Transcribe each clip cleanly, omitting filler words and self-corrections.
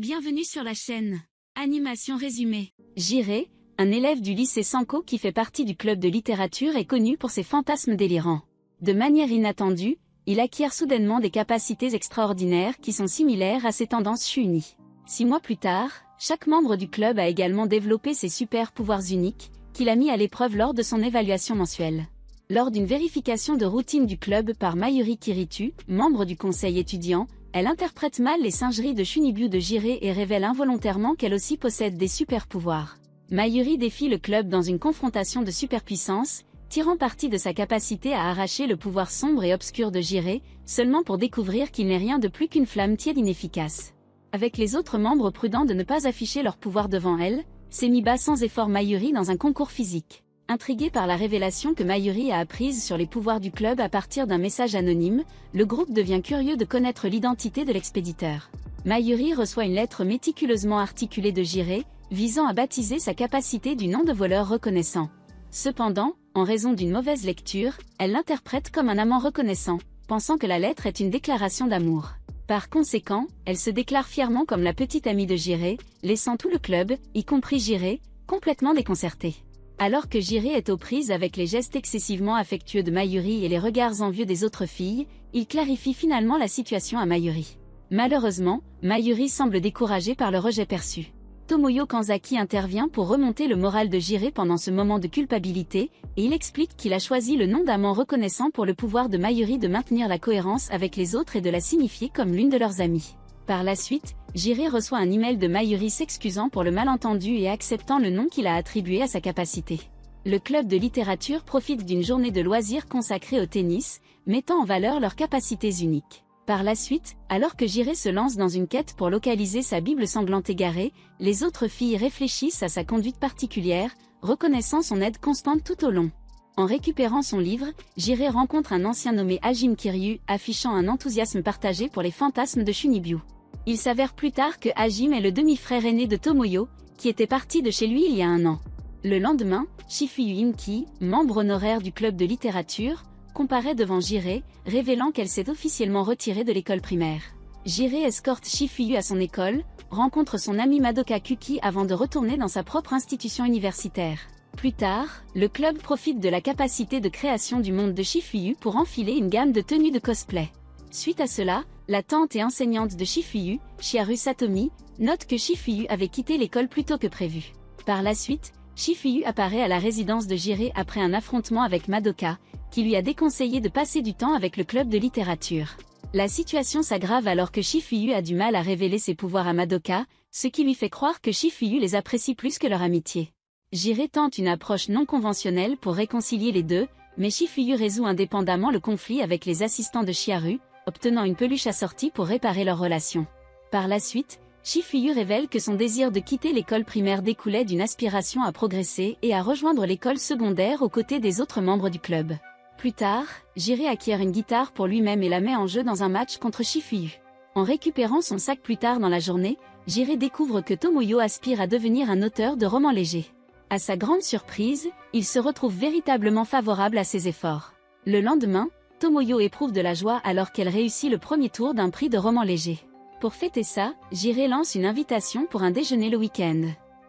Bienvenue sur la chaîne. Animation résumée. Jiré, un élève du lycée Sanko qui fait partie du club de littérature est connu pour ses fantasmes délirants. De manière inattendue, il acquiert soudainement des capacités extraordinaires qui sont similaires à ses tendances Shuuni. 6 mois plus tard, chaque membre du club a également développé ses super pouvoirs uniques, qu'il a mis à l'épreuve lors de son évaluation mensuelle. Lors d'une vérification de routine du club par Mayuri Kiritu, membre du conseil étudiant, elle interprète mal les singeries de Shunibyu de Jiré et révèle involontairement qu'elle aussi possède des super pouvoirs. Mayuri défie le club dans une confrontation de superpuissance, tirant parti de sa capacité à arracher le pouvoir sombre et obscur de Jiré, seulement pour découvrir qu'il n'est rien de plus qu'une flamme tiède inefficace. Avec les autres membres prudents de ne pas afficher leur pouvoir devant elle, Semi bat sans effort Mayuri dans un concours physique. Intrigué par la révélation que Mayuri a apprise sur les pouvoirs du club à partir d'un message anonyme, le groupe devient curieux de connaître l'identité de l'expéditeur. Mayuri reçoit une lettre méticuleusement articulée de Jiré, visant à baptiser sa capacité du nom de voleur reconnaissant. Cependant, en raison d'une mauvaise lecture, elle l'interprète comme un amant reconnaissant, pensant que la lettre est une déclaration d'amour. Par conséquent, elle se déclare fièrement comme la petite amie de Jiré, laissant tout le club, y compris Jiré, complètement déconcerté. Alors que Jiré est aux prises avec les gestes excessivement affectueux de Mayuri et les regards envieux des autres filles, il clarifie finalement la situation à Mayuri. Malheureusement, Mayuri semble découragée par le rejet perçu. Tomoyo Kanzaki intervient pour remonter le moral de Jiré pendant ce moment de culpabilité, et il explique qu'il a choisi le nom d'amant reconnaissant pour le pouvoir de Mayuri de maintenir la cohérence avec les autres et de la signifier comme l'une de leurs amies. Par la suite, Jiré reçoit un email de Mayuri s'excusant pour le malentendu et acceptant le nom qu'il a attribué à sa capacité. Le club de littérature profite d'une journée de loisirs consacrée au tennis, mettant en valeur leurs capacités uniques. Par la suite, alors que Jiré se lance dans une quête pour localiser sa Bible sanglante égarée, les autres filles réfléchissent à sa conduite particulière, reconnaissant son aide constante tout au long. En récupérant son livre, Jiré rencontre un ancien nommé Hajime Kiryu, affichant un enthousiasme partagé pour les fantasmes de Shunibyu. Il s'avère plus tard que Hajime est le demi-frère aîné de Tomoyo, qui était parti de chez lui il y a un an. Le lendemain, Shifuyu Imki, membre honoraire du club de littérature, comparaît devant Jiré, révélant qu'elle s'est officiellement retirée de l'école primaire. Jiré escorte Shifuyu à son école, rencontre son amie Madoka Kuki avant de retourner dans sa propre institution universitaire. Plus tard, le club profite de la capacité de création du monde de Shifuyu pour enfiler une gamme de tenues de cosplay. Suite à cela, la tante et enseignante de Shifuyu, Chiharu Satomi, note que Shifuyu avait quitté l'école plus tôt que prévu. Par la suite, Shifuyu apparaît à la résidence de Jiré après un affrontement avec Madoka, qui lui a déconseillé de passer du temps avec le club de littérature. La situation s'aggrave alors que Shifuyu a du mal à révéler ses pouvoirs à Madoka, ce qui lui fait croire que Shifuyu les apprécie plus que leur amitié. Jiré tente une approche non conventionnelle pour réconcilier les deux, mais Shifuyu résout indépendamment le conflit avec les assistants de Chiharu, obtenant une peluche assortie pour réparer leur relation. Par la suite, Shifuyu révèle que son désir de quitter l'école primaire découlait d'une aspiration à progresser et à rejoindre l'école secondaire aux côtés des autres membres du club. Plus tard, Jiré acquiert une guitare pour lui-même et la met en jeu dans un match contre Shifuyu. En récupérant son sac plus tard dans la journée, Jiré découvre que Tomoyo aspire à devenir un auteur de romans légers. À sa grande surprise, il se retrouve véritablement favorable à ses efforts. Le lendemain, Tomoyo éprouve de la joie alors qu'elle réussit le premier tour d'un prix de roman léger. Pour fêter ça, Jiré lance une invitation pour un déjeuner le week-end.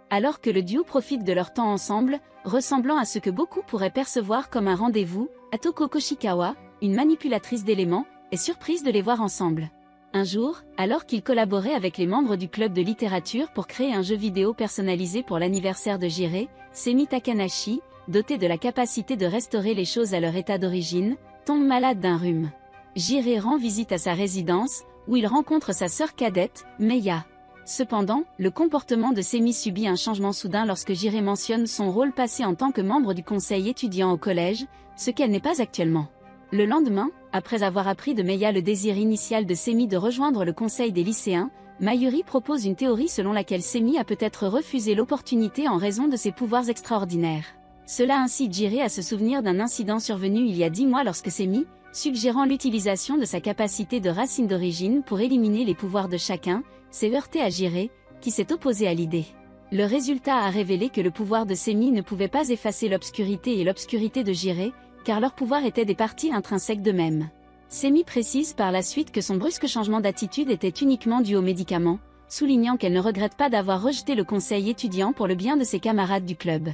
Alors que le duo profite de leur temps ensemble, ressemblant à ce que beaucoup pourraient percevoir comme un rendez-vous, Atoko Koshikawa, une manipulatrice d'éléments, est surprise de les voir ensemble. Un jour, alors qu'ils collaboraient avec les membres du club de littérature pour créer un jeu vidéo personnalisé pour l'anniversaire de Jiré, Semi Takanashi, doté de la capacité de restaurer les choses à leur état d'origine, tombe malade d'un rhume. Jiré rend visite à sa résidence, où il rencontre sa sœur cadette, Meiya. Cependant, le comportement de Semi subit un changement soudain lorsque Jiré mentionne son rôle passé en tant que membre du conseil étudiant au collège, ce qu'elle n'est pas actuellement. Le lendemain, après avoir appris de Meiya le désir initial de Semi de rejoindre le conseil des lycéens, Mayuri propose une théorie selon laquelle Semi a peut-être refusé l'opportunité en raison de ses pouvoirs extraordinaires. Cela incite Jiré à se souvenir d'un incident survenu il y a 10 mois lorsque Semi, suggérant l'utilisation de sa capacité de racine d'origine pour éliminer les pouvoirs de chacun, s'est heurté à Jiré, qui s'est opposé à l'idée. Le résultat a révélé que le pouvoir de Semi ne pouvait pas effacer l'obscurité et l'obscurité de Jiré, car leurs pouvoirs étaient des parties intrinsèques d'eux-mêmes. Semi précise par la suite que son brusque changement d'attitude était uniquement dû aux médicaments, soulignant qu'elle ne regrette pas d'avoir rejeté le conseil étudiant pour le bien de ses camarades du club.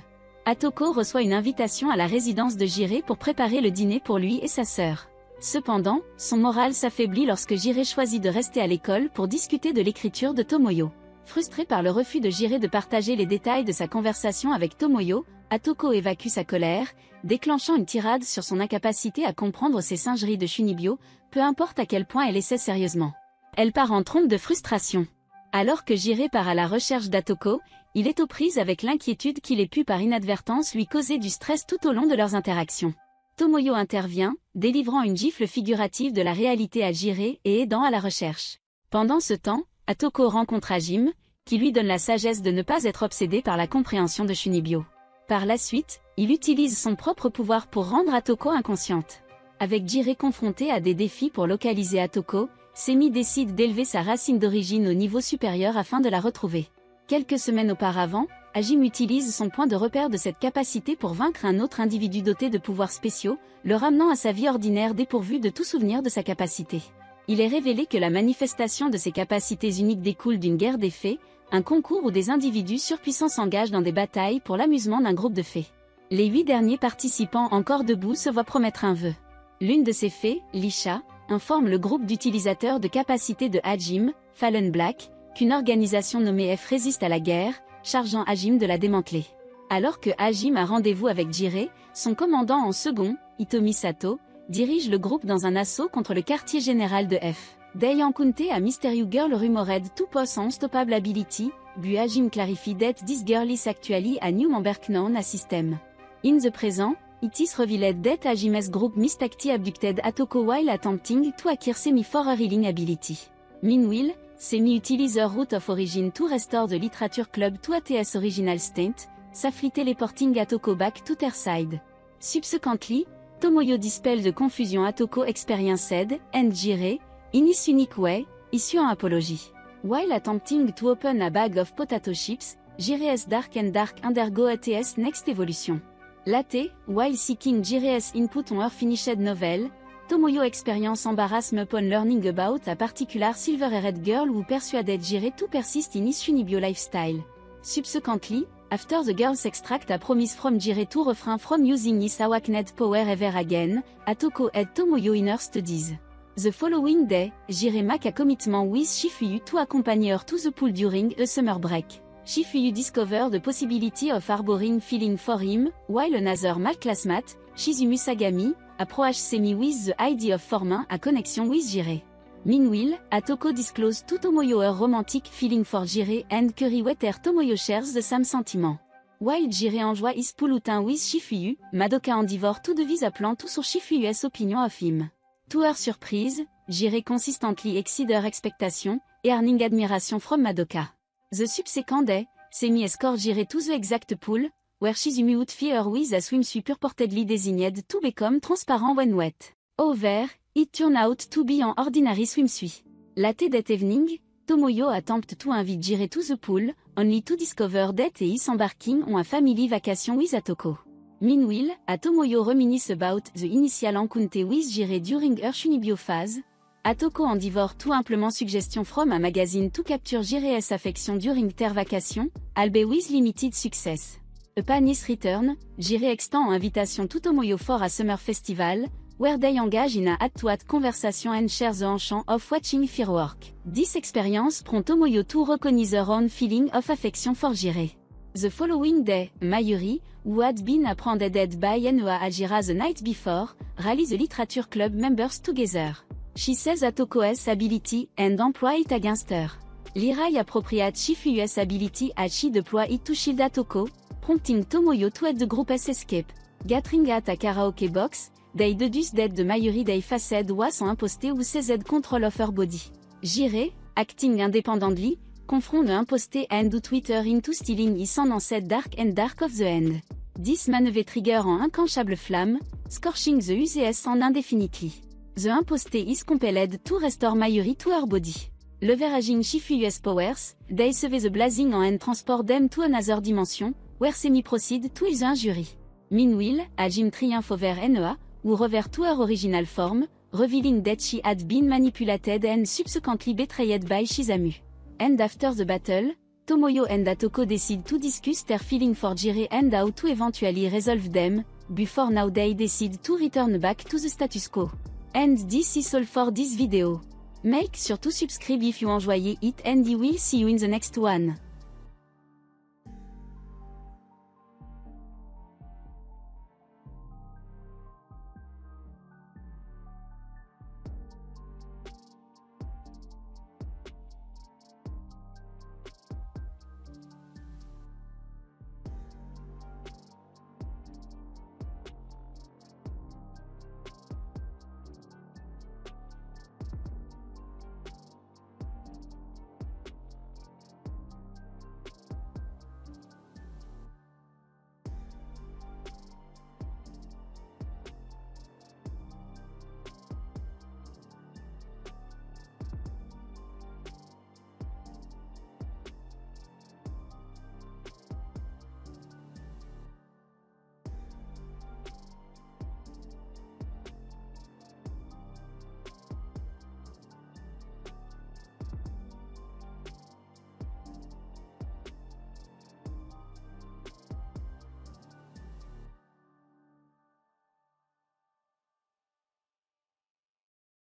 Atoko reçoit une invitation à la résidence de Jiré pour préparer le dîner pour lui et sa sœur. Cependant, son moral s'affaiblit lorsque Jiré choisit de rester à l'école pour discuter de l'écriture de Tomoyo. Frustré par le refus de Jiré de partager les détails de sa conversation avec Tomoyo, Atoko évacue sa colère, déclenchant une tirade sur son incapacité à comprendre ses singeries de Shunibyo, peu importe à quel point elle essaie sérieusement. Elle part en trompe de frustration. Alors que Jiré part à la recherche d'Atoko, il est aux prises avec l'inquiétude qu'il ait pu par inadvertance lui causer du stress tout au long de leurs interactions. Tomoyo intervient, délivrant une gifle figurative de la réalité à Jiré et aidant à la recherche. Pendant ce temps, Atoko rencontre Hajime, qui lui donne la sagesse de ne pas être obsédé par la compréhension de Shunibyo. Par la suite, il utilise son propre pouvoir pour rendre Atoko inconsciente. Avec Jiré confronté à des défis pour localiser Atoko, Semi décide d'élever sa racine d'origine au niveau supérieur afin de la retrouver. Quelques semaines auparavant, Hajime utilise son point de repère de cette capacité pour vaincre un autre individu doté de pouvoirs spéciaux, le ramenant à sa vie ordinaire dépourvu de tout souvenir de sa capacité. Il est révélé que la manifestation de ces capacités uniques découle d'une guerre des fées, un concours où des individus surpuissants s'engagent dans des batailles pour l'amusement d'un groupe de fées. Les 8 derniers participants encore debout se voient promettre un vœu. L'une de ces fées, Lisha, informe le groupe d'utilisateurs de capacités de Hajime, Fallen Black, qu'une organisation nommée F résiste à la guerre, chargeant Hajime de la démanteler. Alors que Hajime a rendez-vous avec Jiré, son commandant en second, Hitomi Sato, dirige le groupe dans un assaut contre le quartier général de F. Dei Ankunte a Mysterious Girl rumored to possess unstoppable ability, but Hajime clarify that this girl is actually a new member known as system. In the present, it is revealed that Hajime's group mistakenly abducted Atoko while attempting to acquire Semi for a healing ability. Meanwhile, Semi utilise her route of origin to restore the literature club to its original state, safely teleporting Atoko back to their side. Subsequently, Tomoyo dispels the confusion Atoko experienced, and Jiré, in his unique way, issue an apology. While attempting to open a bag of potato chips, Jiré's Dark and Dark undergo its next evolution. Latte, while seeking Jiré's input on her finished novel, Tomoyo experience embarrassment upon learning about a particular silver-haired girl who persuaded Jiré to persist in his Shunibyo lifestyle. Subsequently, after the girls extract a promise from Jiré to refrain from using his awakened power ever again, Atoko aid Tomoyo in her studies. The following day, Jiré make a commitment with Shifuyu to accompany her to the pool during a summer break. Shifuyu discover the possibility of harboring feeling for him, while another male classmate, Shizumi Sagami, approach Semi with the idea of forming a connection with Jiré. Meanwhile, Atoko disclose to Tomoyo her romantic feeling for Jiré and curry whether Tomoyo shares the same sentiment. While Jiré enjoy his poulutin with Shifuyu, Madoka endeavor to devise a plan to sur Shifuyu's opinion of him. To her surprise, Jiré consistently exceed her expectation, earning admiration from Madoka. The subsequent day, Semi escort Jiré to the exact pool, where Shizumi would fear her with a swimsuit purportedly designed to become transparent when wet. However, it turned out to be an ordinary swimsuit. Late that evening, Tomoyo attempt to invite Jiré to the pool, only to discover that he is embarking on a family vacation with Atoko. Meanwhile, Tomoyo reminisce about the initial encounter with Jiré during her Shunibyo phase. Atoko endeavor to implement suggestion from a magazine to capture Jiré's affection during their vacation, albeit with limited success. Upon his return, Jiré extend invitation to Tomoyo for a summer festival, where they engage in a hat-to-hat conversation and share the enchant of watching firework. This experience prompt Tomoyo to recognize her own feeling of affection for Jiré. The following day, Mayuri, who had been apprehended by Noa Hajira the night before, rallies the literature club members together. She says Atoko's ability and employ it against her. Lirai appropriates Shifuyu's ability as she deploy it to shield Atoko, prompting Tomoyo to aid the group's escape. Gathering at a karaoke box, they deduce that the Mayuri they faced was an impostor who seized control of her body. Jiré, acting independently, confront the impostor and do Twitter into stealing his unsaid Dark and Dark of the End. This maneuver trigger an inquenchable flame, scorching the UCS en indefinitely. The impostor is compelled to restore Mayuri to her body. Leveraging Shifuyu's powers, they save the blazing and transport them to another dimension, where Semi proceed to his injury. Meanwhile, Hajime triumph over Noa, who revert to her original form, revealing that she had been manipulated and subsequently betrayed by Shizamu. And after the battle, Tomoyo and Atoko decide to discuss their feeling for Jire and how to eventually resolve them, before now they decide to return back to the status quo. And this is all for this video. Make sure to subscribe if you enjoyed it and I will see you in the next one.